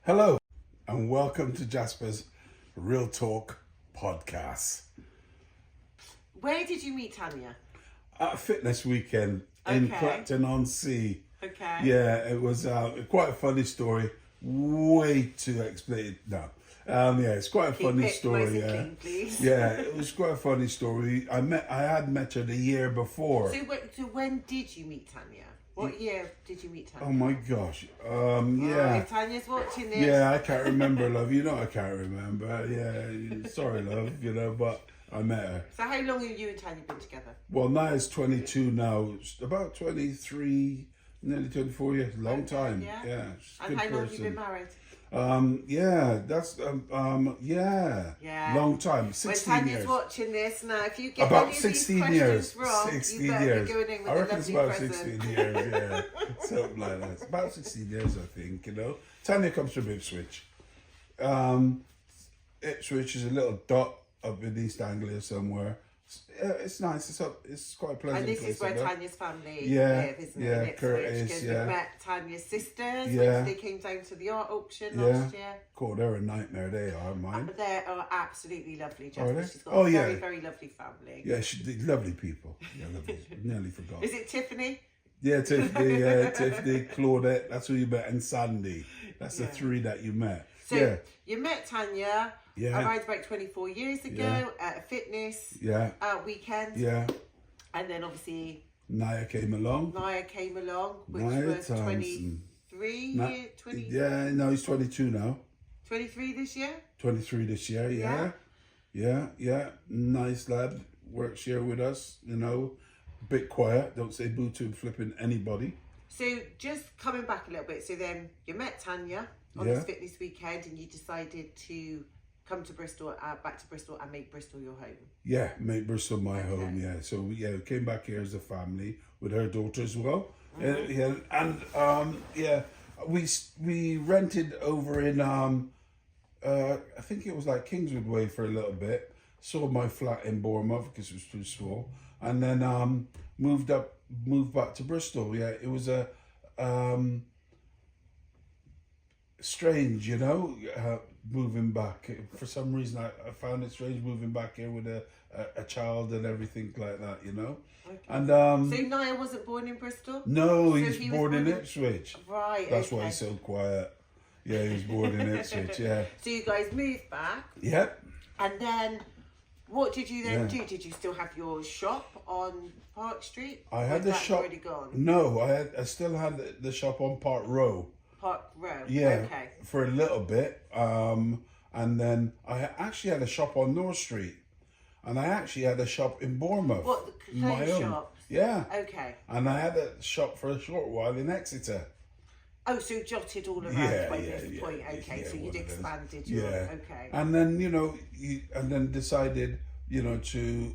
Hello, and welcome to Jasper's Real Talk podcast. Where did you meet Tanya? At a fitness weekend in Okay. Clacton-on-Sea. Okay. Yeah, it was quite a funny story. Way to explain it now. Yeah, it's quite a Keep funny it story. nice and Yeah, clean, please. yeah, it was quite a funny story. I had met her the year before. So when did you meet Tanya? What year did you meet Tanya? Oh my gosh. Oh, Yeah. if Tanya's watching this. Yeah, I can't remember, love. You know I can't remember. Yeah, sorry, love. But I met her. So how long have you and Tanya been together? Well, Naya's 22 now. It's about 23, nearly 24 years. Long Okay, time. yeah. Yeah. She's a And good how long have you been person. married? Yeah, that's yeah. Yeah. Long time. When 16 Tanya's years. watching this now, if you get About any of 16 these years. questions wrong, 16 you better years. be going in with I a reckon it's lovely about present. 16 years, yeah. Something like that. It's about 16 years, I think, Tanya comes from Ipswich. Ipswich is a little dot up in East Anglia somewhere. It's nice. It's quite a pleasant And this place. is where I know. Tanya's family Yeah, live, isn't yeah, it? in Ipswich? Curtis, Because yeah. we met Tanya's sisters Yeah. when they came down to the art auction Yeah. last year. Cool, they're a nightmare. They are mine. They are absolutely lovely, Are Jasper. they? She's got Oh, a yeah. very, very lovely family. Yeah, lovely people. Yeah, lovely. Nearly forgot. Is it Tiffany? Yeah, Tiffany, Tiffany, Claudette. That's who you met, and Sandy. That's the three that you met. So yeah, you met Tanya Yeah. around about 24 years ago Yeah. at a fitness yeah, weekend. yeah. And then obviously Naya came along. Naya came along, which Naya was Townsend. 23, Na- 20, Yeah, no, he's 22 now. 23 this year. 23 this year, yeah. Nice lad. Works here with us, Bit quiet. Don't say boo to flipping anybody. So just coming back a little bit, so then you met Tanya on Yeah. this fitness weekend and you decided to come to Bristol, back to Bristol and make Bristol your home. Yeah, made Bristol my home, yeah. So, we came back here as a family with her daughter as well. Yeah, and, we rented over in, I think it was like Kingswood Way for a little bit. Sold my flat in Bournemouth because it was too small. And then moved back to Bristol. Yeah, it was strange, moving back. For some reason, I found it strange moving back here with a child and everything like that, Okay. And So Naya wasn't born in Bristol? no, So he's he was born in born in- Ipswich. Right, That's okay. why he's so quiet. Yeah, he was born in Ipswich. Yeah. So you guys moved back, Yep. and then what did you then Yeah. do? Did you still have your shop on Park Street? I Or had was the that shop. already gone? No, I still had the shop on Park Row. Park Row. Yeah, Okay. for a little bit. And then I actually had a shop on North Street. And I actually had a shop in Bournemouth. What, the clothes shop? Yeah. Okay. And I had a shop for a short while in Exeter. Oh, so jotted all around Yeah, by yeah, this yeah, point. yeah, Okay, yeah, so you'd one of those. expanded your. Yeah. Okay. And then, and then decided, to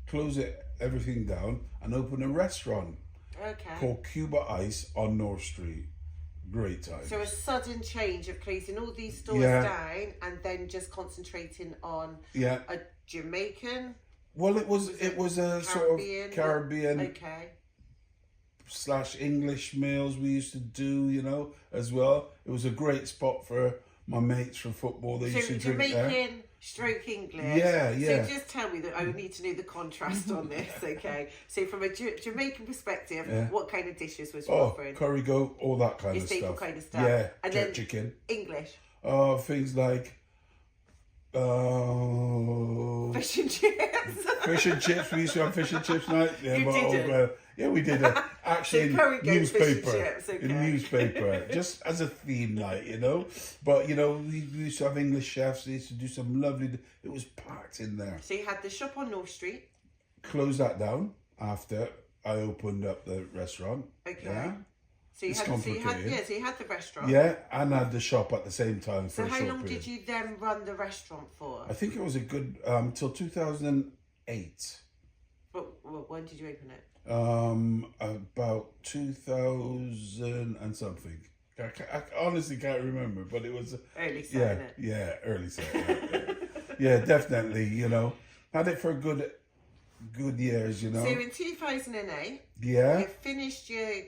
close everything down and open a restaurant Okay. called Cuba Ice on North Street. Great time. So a sudden change of closing all these stores Yeah. down and then just concentrating on Yeah. a Jamaican. Well, it was it a sort Caribbean? of Caribbean Okay. / English meals we used to do, as well. It was a great spot for my mates from football. They used So to drink there. Jamaican stroke English. Yeah, yeah. So just tell me that I need to know the contrast on this, okay? So from a Jamaican perspective, Yeah. what kind of dishes was you Oh, offering? curry goat, all that kind Your of staple stuff. kind of stuff. Yeah, And jerk then- chicken. English. Things like Fish and chips. fish and chips. We used to have fish and chips night. Yeah, You didn't? Yeah, we did. Actually, So curry in goat, fish and newspaper. chips, In okay. newspaper, just as a theme night, But we used to have English chefs. They used to do some lovely. It was packed in there. So you had the shop on North Street. Closed that down after I opened up the restaurant. Okay. Yeah. So you It's had, complicated. so you had the restaurant. Yeah, and I had the shop at the same time for So a how short long period. did you then run the restaurant for? I think it was a good till 2008. But when did you open it? About 2000 and something. I honestly can't remember, but it was Early set, yeah, innit? yeah, early set. Yeah, definitely. Had it for good years. So in 2008, Yeah, you finished your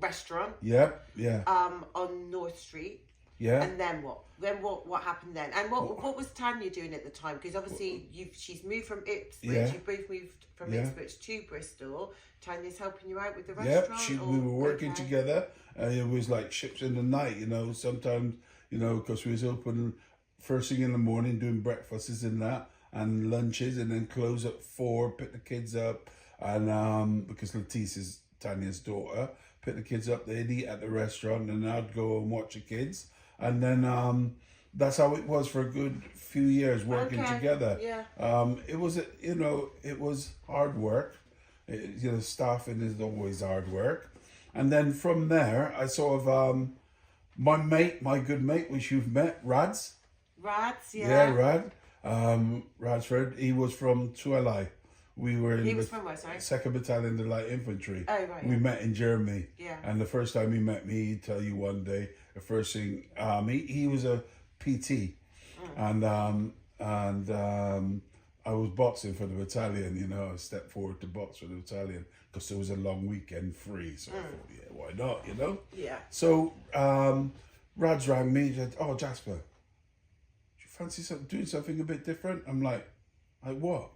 restaurant. Yeah, yeah, On North Street. yeah. And then what? Then what happened then? And what was Tanya doing at the time? Because obviously she's moved from Ipswich. Yeah. You both moved from Yeah. Ipswich to Bristol. Tanya's helping you out with the Yeah, restaurant. we were working together. It was like ships in the night, you know. Sometimes, you know, because we was open first thing in the morning, doing breakfasts and that, and lunches, and then close at 4, pick the kids up, and because Letitia's Tanya's daughter, pick the kids up, they'd eat at the restaurant, and I'd go and watch the kids, and then that's how it was for a good few years working together. Yeah. It was, you know, it was hard work. You know, staffing is always hard work. And then from there, I sort of, my good mate, which you've met, Rads. Rads, yeah. Yeah, Rad. Radford, he was from Tualai. We were in He was from where, sorry? 2nd Battalion, the Light Infantry. Oh, right. We met in Germany. Yeah. And the first time he met me, he'd tell you one day, the first thing, he was a PT. And I was boxing for the battalion, you know. I stepped forward to box for the battalion because there was a long weekend free. So I thought, yeah, why not, you know? Yeah. So Rads rang me and said, "Oh, Jasper, do you fancy doing something a bit different?" I'm like what?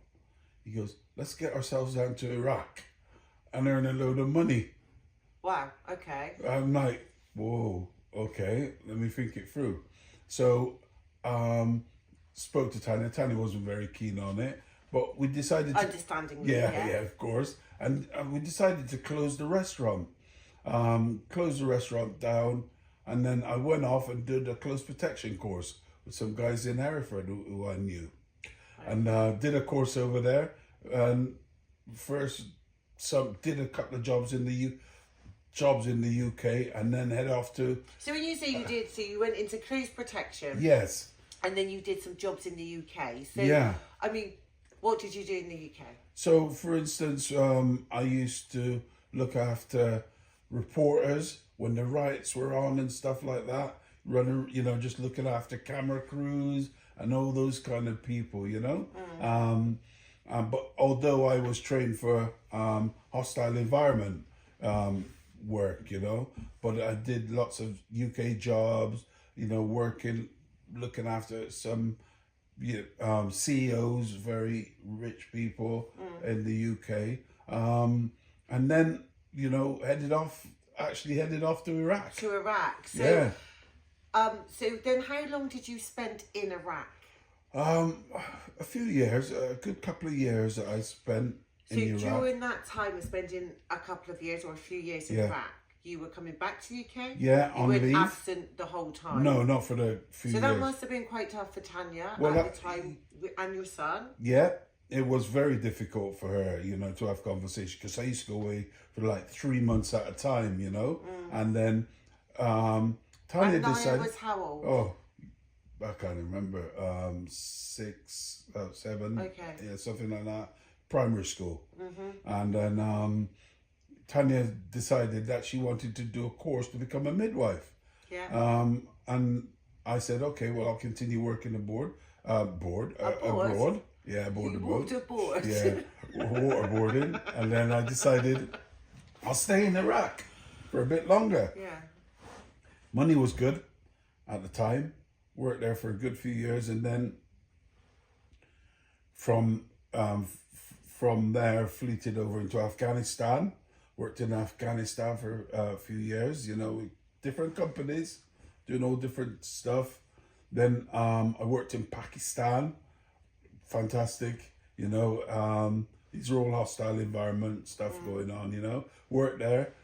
He goes, "Let's get ourselves down to Iraq and earn a load of money." Wow, okay. I'm like, whoa, okay, let me think it through. So spoke to Tanya. Tanya wasn't very keen on it, but we decided to... Understandingly, yeah, of course. And we decided to close the restaurant. Close the restaurant down, and then I went off and did a close protection course with some guys in Hereford who I knew. And did a course over there, and first did a couple of jobs in the UK, and then head off to... So when you say you did, so you went into close protection. Yes. And then you did some jobs in the UK. So, Yeah. I mean, what did you do in the UK? So, for instance, I used to look after reporters when the riots were on and stuff like that. Running, you know, just looking after camera crews and all those kind of people, you know. But although I was trained for hostile environment work, you know, but I did lots of UK jobs, you know, looking after some CEOs, very rich people in the UK, and then, you know, headed off to Iraq. To Iraq. So, yeah. So then how long did you spend in Iraq? A few years, a good couple of years that I spent in Iraq. So during that time of spending a couple of years or a few years in Iraq, you were coming back to the UK? Yeah, on leave. You weren't absent the whole time? No, not for the few years. So that must have been quite tough for Tanya at the time, and your son? Yeah, it was very difficult for her, you know, to have conversation, because I used to go away for like 3 months at a time, you know, and then Tanya and Naya decided... was how old? Oh, I can't remember, 6, 7, Okay. yeah, something like that, primary school. And then Tanya decided that she wanted to do a course to become a midwife. Yeah. And I said, okay, well, I'll continue working abroad. Yeah, aboard the boat. Aboard. Yeah, waterboarding. And then I decided I'll stay in Iraq for a bit longer. Yeah. Money was good at the time. Worked there for a good few years, and then from there fleeted over into Afghanistan. Worked in Afghanistan for a few years, you know, with different companies, doing all different stuff. Then I worked in Pakistan. Fantastic, you know. These are all hostile environment stuff going on, you know. Worked there,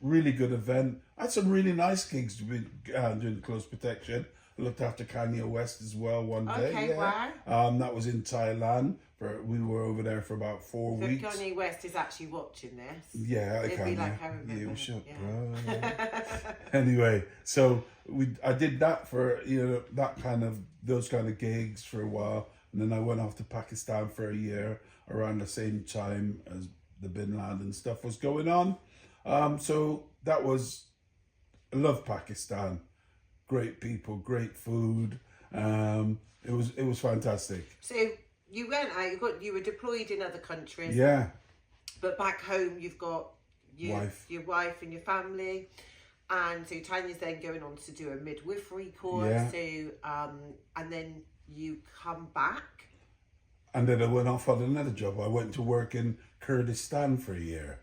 really good event. I had some really nice gigs to be doing close protection. I looked after Kanye West as well one day. Okay, yeah. wow. That was in Thailand. We were over there for about 4 So weeks. Kanye West is actually watching this. Yeah, I It'd can. be like I remember. You shut, Yeah. bro. Anyway, so I did that for, you know, those kind of gigs for a while, and then I went off to Pakistan for a year around the same time as the Bin Laden stuff was going on. So that was, I love Pakistan. Great people, great food. It was fantastic. So you went out. You were deployed in other countries. Yeah. But back home, you've got your wife and your family. And so Tanya's then going on to do a midwifery course. Yeah. So, and then you come back. And then I went off on another job. I went to work in Kurdistan for a year.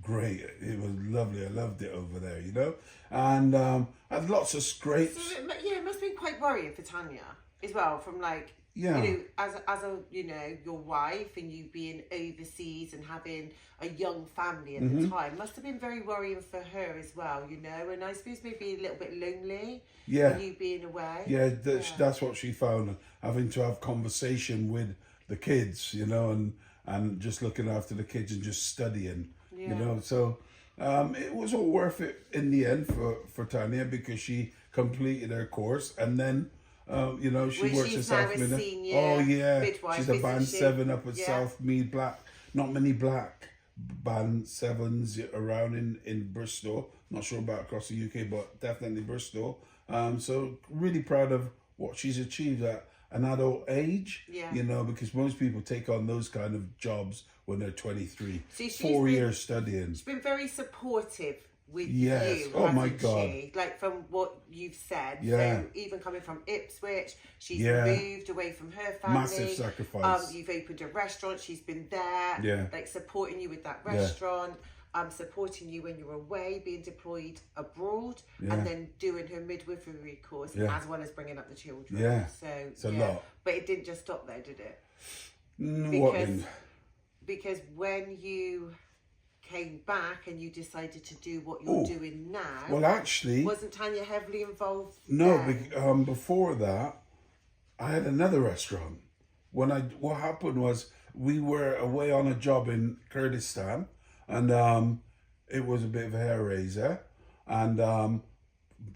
Great. It was lovely. I loved it over there, you know. And I had lots of scrapes. So it must be quite worrying for Tanya as well, from like, Yeah. you know, as a you know, your wife and you being overseas and having a young family at the time must have been very worrying for her as well, you know. And I suppose maybe a little bit lonely. Yeah. For you being away. Yeah, that's what she found. Having to have conversation with the kids, you know, and just looking after the kids and just studying, you know. So it was all worth it in the end for Tanya, because she completed her course, and then you know, she works at South Mead. Oh yeah, midwife, she's a band she? 7 up at South Mead. Not many black band 7s around in Bristol. Not sure about across the UK, but definitely Bristol. So really proud of what she's achieved at an adult age. You know, because most people take on those kind of jobs when they're 23. See, 4 years studying. She's been very supportive with yes. you. Oh my God. She? Like from what you've said. Yeah. So even coming from Ipswich, she's moved away from her family. Massive sacrifice. You've opened a restaurant. She's been there. Yeah. Like supporting you with that restaurant. Supporting you when you're away, being deployed abroad, and then doing her midwifery course, as well as bringing up the children. Yeah. So it's a lot. But it didn't just stop there, did it? Because when you came back and you decided to do what you're doing now, well, actually, wasn't Tanya heavily involved? No, before that, I had another restaurant. What happened was we were away on a job in Kurdistan, and it was a bit of a hair raiser, and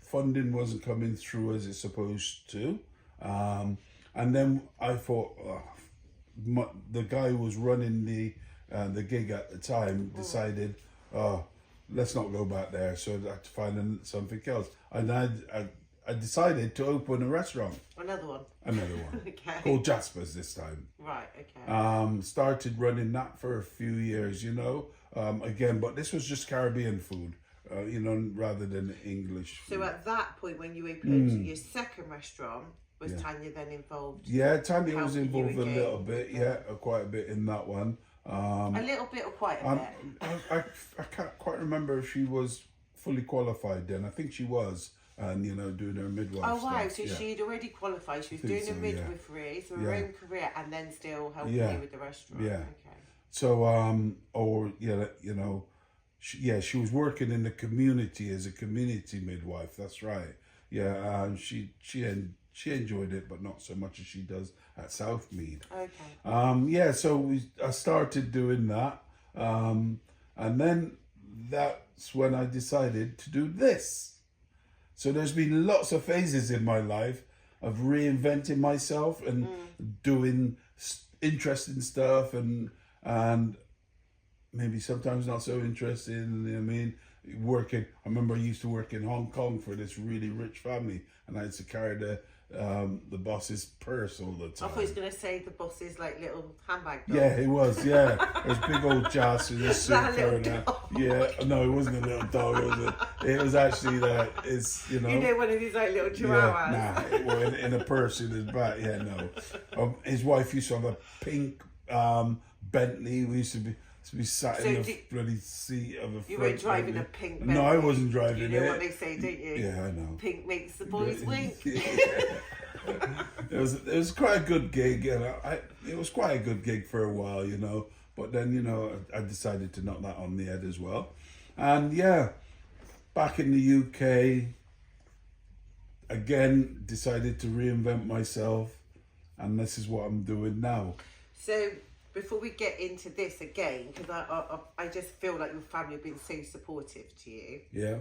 funding wasn't coming through as it's supposed to, and then I thought the guy who was running the gig at the time decided, let's not go back there, so I had to find something else, and I decided to open a restaurant. Another one. Okay. Called JASPERS this time. Right, okay. Started running that for a few years, you know. Again, but this was just Caribbean food, you know, rather than English food. So at that point, when you opened your second restaurant, was Tanya then involved? Yeah, Tanya was involved a little bit, quite a bit in that one. A little bit or quite a bit? I can't quite remember if she was fully qualified then. I think she was, and you know, doing her midwife Oh wow, stuff. so she'd already qualified. She was doing her midwifery, so her own career, and then still helping you with the restaurant. Yeah. Okay. So, you know, she was working in the community as a community midwife. That's right. Yeah, she enjoyed it, but not so much as she does at South Mead. Okay. So I started doing that, and then that's when I decided to do this. So there's been lots of phases in my life of reinventing myself and doing interesting stuff and maybe sometimes not so interesting. I mean, I remember I used to work in Hong Kong for this really rich family, and I had to carry the boss's purse all the time. I thought he was going to say the boss's like little handbag dog. Yeah, it was. Yeah, it was big old Jasper in a suit. Yeah, no, it wasn't a little dog. It was actually it's you know. You know, one of these like little chihuahuas. Yeah, well, in a purse in his back. Yeah, no. His wife used to have a pink Bentley. We used to be sat in the bloody seat of a. You weren't driving a pink Bentley. No, I wasn't driving it. You know what they say, don't you? Yeah, I know. Pink makes the boys wink. It was quite a good gig, and it was quite a good gig for a while, you know. But then, you know, I decided to knock that on the head as well, and back in the UK, again decided to reinvent myself, and this is what I'm doing now. So before we get into this again, because I just feel like your family have been so supportive to you. Yeah.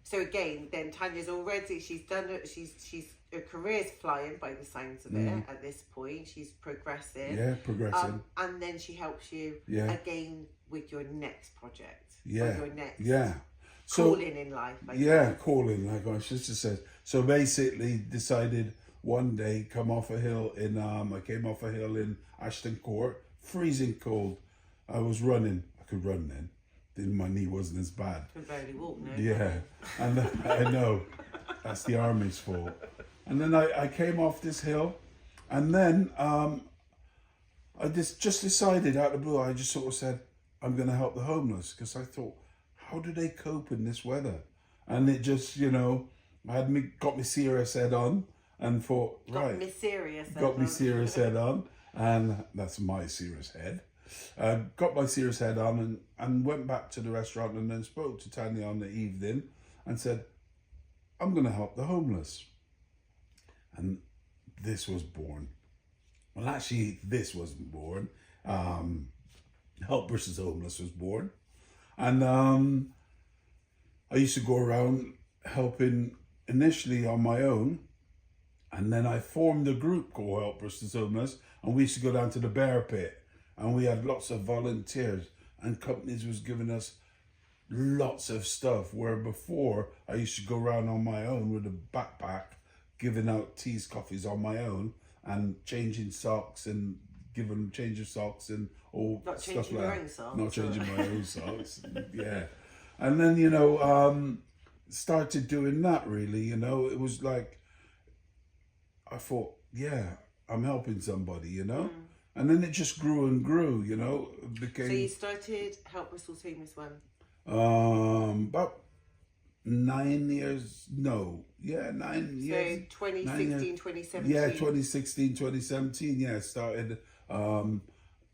So again, then Tanya's already, she's done it, she's her career's flying by the sounds of it at this point. She's progressing. Yeah, progressing. And then she helps you again with your next project. Yeah. Or your next calling in life. Calling, like my sister says. So basically decided one day come off a hill I came off a hill in Ashton Court, freezing cold. I was running. I could run then. then my knee wasn't as bad. Can barely walk now. Yeah, and I know that's the army's fault. And then I came off this hill, and then I just decided out of the blue. I just sort of said, I'm going to help the homeless, because I thought, how do they cope in this weather? And it just, you know, got me serious head on, and thought, Got me serious head on, and that's my serious head. Got my serious head on, and went back to the restaurant, and then spoke to Tanya on the evening and said, I'm going to help the homeless. And this was born. Well, actually, this wasn't born. Help versus Homeless was born. And I used to go around helping initially on my own, and then I formed a group called Help versus Homeless, and we used to go down to the bear pit, and we had lots of volunteers, and companies was giving us lots of stuff, where before I used to go around on my own with a backpack, giving out teas, coffees on my own, and changing socks and giving change of socks and all Not stuff changing like your that. own socks. Not changing my own socks. Yeah. And then, you know, started doing that really, you know. It was like, I thought, yeah, I'm helping somebody, you know. And then it just grew and grew, you know. It became. So you started Help Bristol Homeless when? About 9 years. No, yeah, 9 years. So 2016, 2017. Yeah, 2016, 2017. Yeah, started.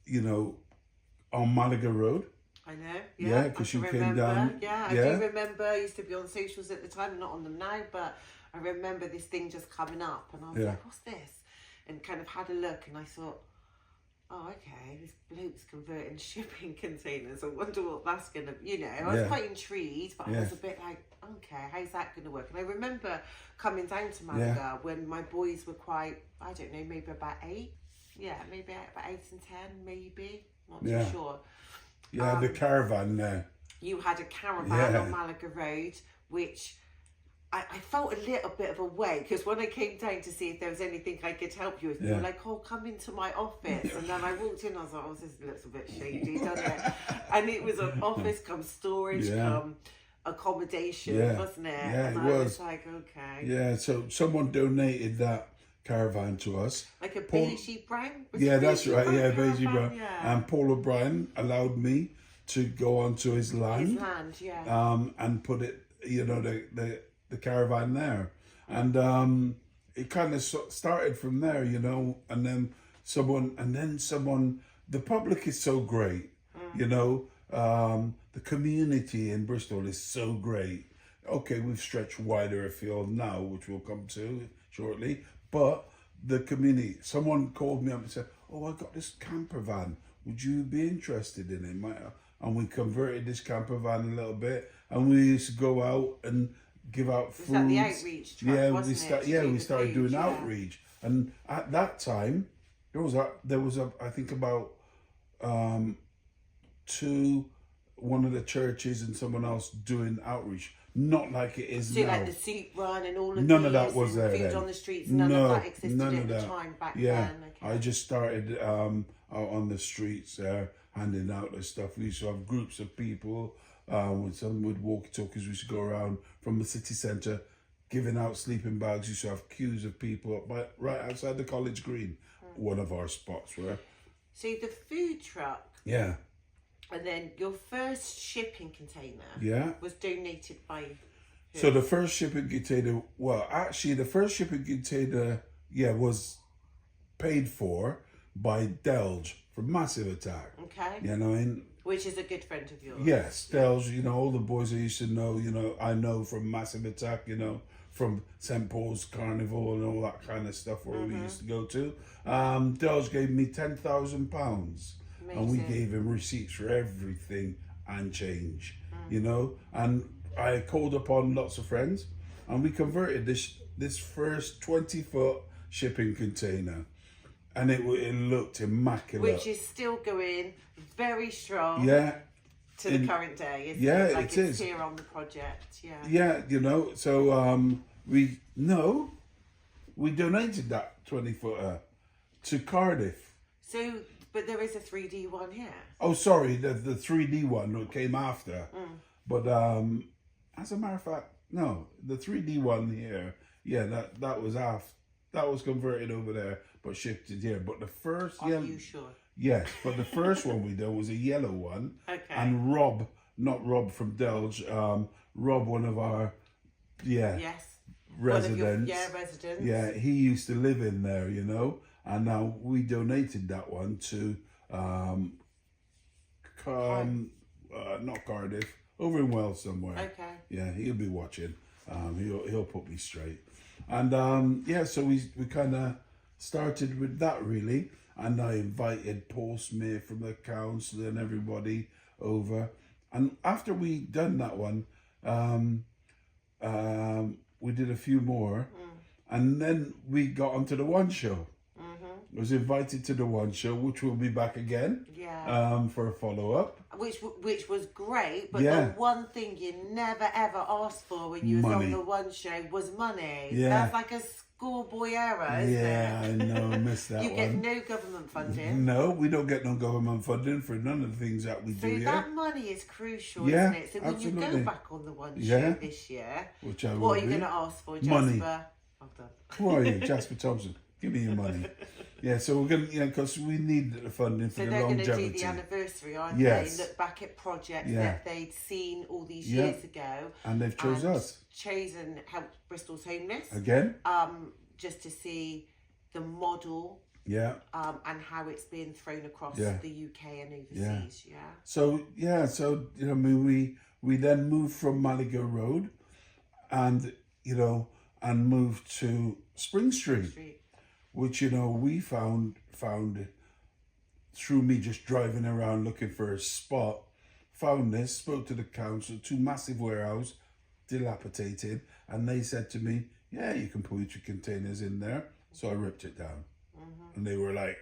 You know, on Malaga Road. I know. Yeah, because you came down. Yeah, I do remember. I used to be on socials at the time, not on them now, but I remember this thing just coming up, and I was like, "What's this?" And kind of had a look, and I thought, "Oh, okay, this bloke's converting shipping containers. I wonder what that's gonna." You know, I was quite intrigued, but I was a bit like, "Okay, how's that gonna work?" And I remember coming down to Malaga when my boys were quite, I don't know, maybe about 8. Yeah, maybe about 8 and 10, maybe. Not too sure. Yeah, the caravan there. You had a caravan on Malaga Road, which I felt a little bit of a way, because when I came down to see if there was anything I could help you with, you were like, "Oh, come into my office." And then I walked in, I was like, "Oh, this looks a bit shady, doesn't it?" And it was an office come storage come accommodation, wasn't it? Yeah, and it I was like, okay. Yeah, so someone donated that caravan to us. Like a beigey brown? Yeah, that's right. Yeah, beigey brown. Yeah. And Paul O'Brien allowed me to go onto his land. His land, yeah. And put it, you know, the caravan there. And it kind of started from there, you know, and then someone, the public is so great, you know, the community in Bristol is so great. Okay, we've stretched wider afield now, which we'll come to shortly, but the community, someone called me up and said, "Oh, I got this camper van. Would you be interested in it?" And we converted this camper van a little bit, and we used to go out and give out food. Was that the outreach truck, wasn't it? We started doing outreach. And at that time, there was I think about one of the churches and someone else doing outreach. Not like it is now. Like the soup run and all of none of that was there food then. on the streets, none of that existed at the that. time back yeah. then. Okay. I just started out on the streets handing out the stuff. We used to have groups of people with some with walkie-talkies. We used to go around from the city centre giving out sleeping bags. We used to have queues of people right outside the College Green, one of our spots were. So the food truck. Yeah. And then your first shipping container was donated by who? So the first shipping container, was paid for by Delge from Massive Attack. Okay. You know, which is a good friend of yours. Yes, Delge, you know, all the boys I used to know, you know, I know from Massive Attack, you know, from St. Paul's Carnival and all that kind of stuff where we used to go to. Delge gave me £10,000. And we gave him receipts for everything and change, you know. And I called upon lots of friends, and we converted this first 20-foot shipping container, and it looked immaculate. Which is still going very strong. Yeah. To the current day, isn't yeah, it? Like it it's is. here on the project. Yeah. Yeah, you know. So we donated that 20-footer to Cardiff. So But there is a 3D one here. Oh, sorry, the 3D one that came after. But as a matter of fact, no, the 3D one here, yeah, that was converted over there, but shifted here. But the first, Are you sure? yes, but the first one we done was a yellow one. Okay. And Rob, not Rob from Delge, Rob, one of our, Yes. residents. Residents. Yeah, he used to live in there, you know, and now we donated that one to, not Cardiff, over in Wales somewhere. Okay. Yeah, he'll be watching. He'll put me straight. And so we kind of started with that really, and I invited Paul Smith from the council and everybody over. And after we done that one, we did a few more, and then we got onto the One Show. I was invited to the One Show, which will be back again. Yeah. For a follow up. Which was great, but the one thing you never ever asked for when you was on the One Show was money. Yeah. That's like a schoolboy error, isn't it? Yeah, I know, I missed that You one. get no government funding. No, we don't get no government funding for none of the things that we do So here. that money is crucial, Yeah, isn't it? So when you absolutely. go back on the One Show Yeah. this year, Which I what will are you be. going to ask for, Jasper? Money. Well done. Who are you, Jasper Thompson? Give me your money. Yeah, so we're gonna, because we need the funding for So the they're going longevity. to do the anniversary, aren't Yes. they? Look back at projects Yeah. that they'd seen all these Yeah. years ago. And they've chose us Chosen helped Bristol's Homeless. again. Just to see the model Yeah. and how it's been thrown across Yeah. the UK and overseas. Yeah. So you know, I mean, we then moved from Malaga Road, and and moved to Spring Street. Which, we found through me just driving around looking for a spot, found this, spoke to the council, 2 massive warehouse, dilapidated, and they said to me, yeah, you can put your containers in there. So I ripped it down. And they were like,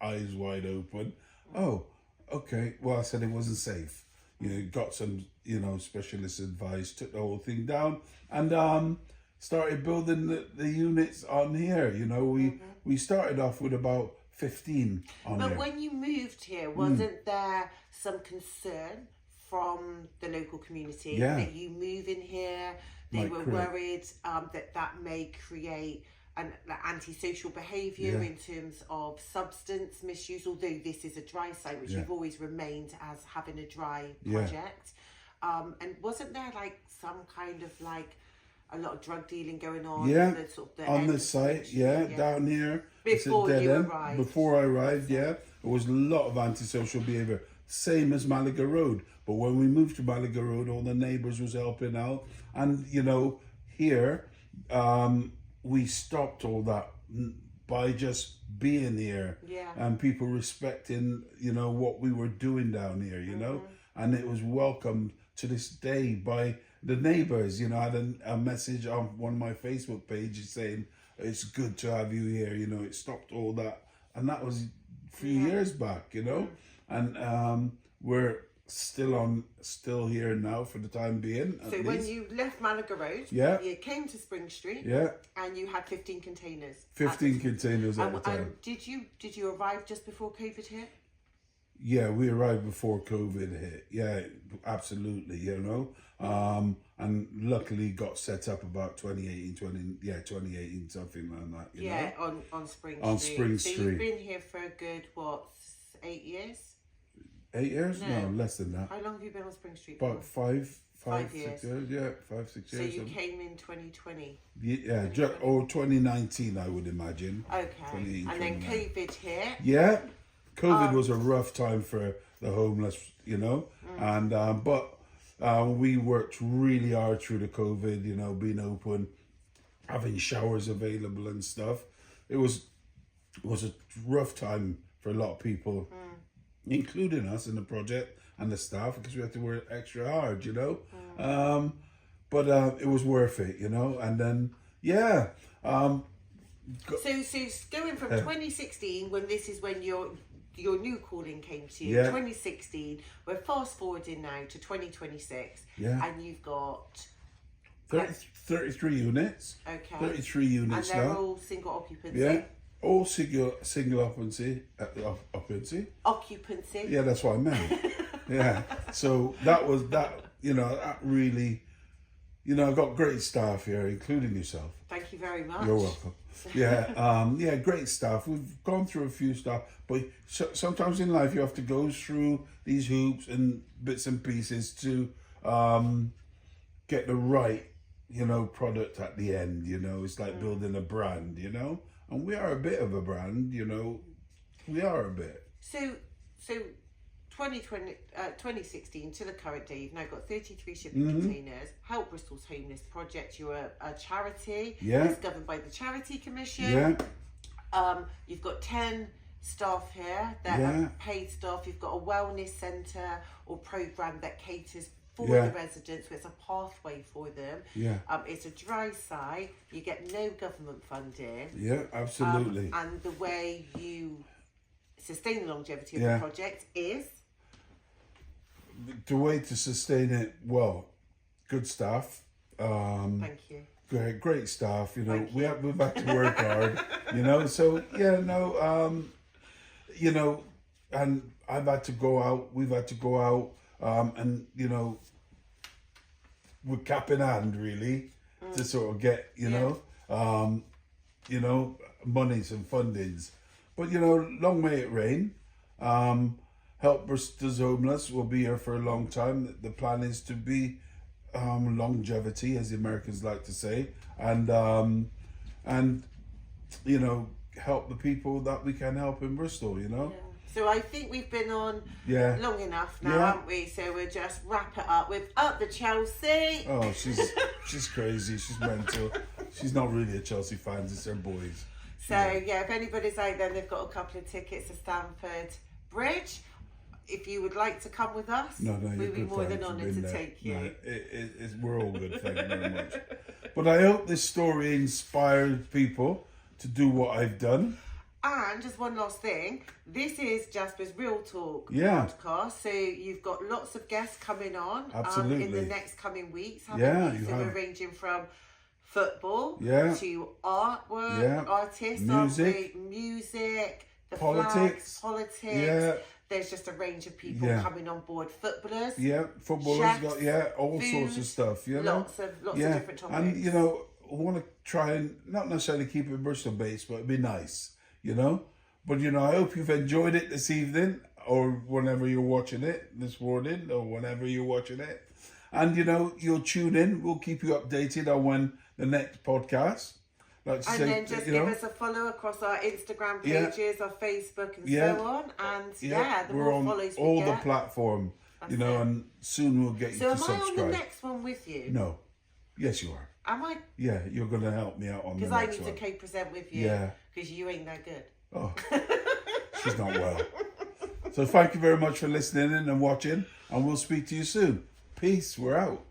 eyes wide open. Oh, okay. Well, I said it wasn't safe. Got some, specialist advice, took the whole thing down, and started building the units on here. We started off with about 15 on But here. when you moved here, wasn't there some concern from the local community that you move in here? They were worried that may create an antisocial behaviour in terms of substance misuse, although this is a dry site, which you've always remained as having a dry project. And wasn't there like some kind of like a lot of drug dealing going on? On the site, down here. Before it's a dead you end. arrived. Before I arrived, it was a lot of antisocial behaviour. Same as Malaga Road. But when we moved to Malaga Road, all the neighbours was helping out. And, here, we stopped all that by just being here. Yeah. And people respecting, what we were doing down here, And it was welcomed to this day by the neighbours. I had a message on one of my Facebook pages saying, it's good to have you here, it stopped all that. And that was a few years back, And we're still here now for the time being. So when you left Malaga Road, you came to Spring Street, and you had 15 containers. 15 containers at the time. And did you arrive just before COVID hit? Yeah, we arrived before COVID hit. Yeah, absolutely, and luckily got set up about 2018, something like that, on Spring Street. On Spring Street. So you've been here for a good, 8 years? 8 years? No, less than that. How long have you been on Spring Street? About for? 5 years. 6 years. Yeah, 5, 6 So years. you came in 2020? Yeah, or 2019, I would imagine. Okay. And then COVID hit? Yeah. COVID was a rough time for the homeless, and but we worked really hard through the COVID, being open, having showers available and stuff. It was a rough time for a lot of people, including us in the project and the staff, because we had to work extra hard, but it was worth it, and then So going from 2016, when this is when your new calling came to you, 2016, we're fast forwarding now to 2026, and you've got 33 units. Okay. 33 units and they're now. all single occupancy. Yeah, all single occupancy. Occupancy. Yeah, that's what I meant. Yeah. So that was that. That really. I've got great staff here, including yourself. Thank you very much. You're welcome. Yeah, great staff. We've gone through a few stuff, but sometimes in life you have to go through these hoops and bits and pieces to get the right, product at the end. It's like building a brand. And we are a bit of a brand. We are a bit. So 2016 to the current day, you've now got 33 shipping containers. Help Bristol's Homeless Project. You're a charity. Yeah. It's governed by the Charity Commission. Yeah. You've got 10 staff here that are paid staff. You've got a wellness centre or programme that caters for the residents, so it's a pathway for them. Yeah. It's a dry site. You get no government funding. Yeah, absolutely. And the way you sustain the longevity of the project is? The way to sustain it, well, good staff. Thank you. Great staff. We've had to work hard. So and I've had to go out. We've had to go out, and we're cap in hand really to sort of get monies and fundings. But long may it rain. Help Bristol's Homeless will be here for a long time. The plan is to be longevity, as the Americans like to say, and help the people that we can help in Bristol. Yeah. So I think we've been on long enough now, haven't we? So we'll just wrap it up with up the Chelsea. Oh, she's crazy. She's mental. She's not really a Chelsea fan. It's her boys. So if anybody's out there, they've got a couple of tickets to Stamford Bridge. If you would like to come with us, we'd be more than honoured to take you. No, we're all good, thank you very much. But I hope this story inspired people to do what I've done. And just one last thing, this is Jasper's Real Talk podcast, so you've got lots of guests coming on in the next coming weeks, haven't you? So we're ranging from football to artwork, artists, music, the politics, flags, There's just a range of people coming on board. Footballers. Yeah, footballers got all food, sorts of stuff. Lots of different topics. And I want to try and not necessarily keep it Bristol based, but it'd be nice, But I hope you've enjoyed it this evening, or whenever you're watching it, this morning, or whenever you're watching it. And you'll tune in. We'll keep you updated on when the next podcast. Then just give us a follow across our Instagram pages, our Facebook, and so on. And the we're more on follows all we the get, platform, and soon we'll get you to subscribe. So am I on the next one with you? No. Yes, you are. Am I? Yeah, you're going to help me out on the next one. Because I need to co-present with you. Yeah. Because you ain't that good. Oh, she's not well. So thank you very much for listening in and watching, and we'll speak to you soon. Peace. We're out.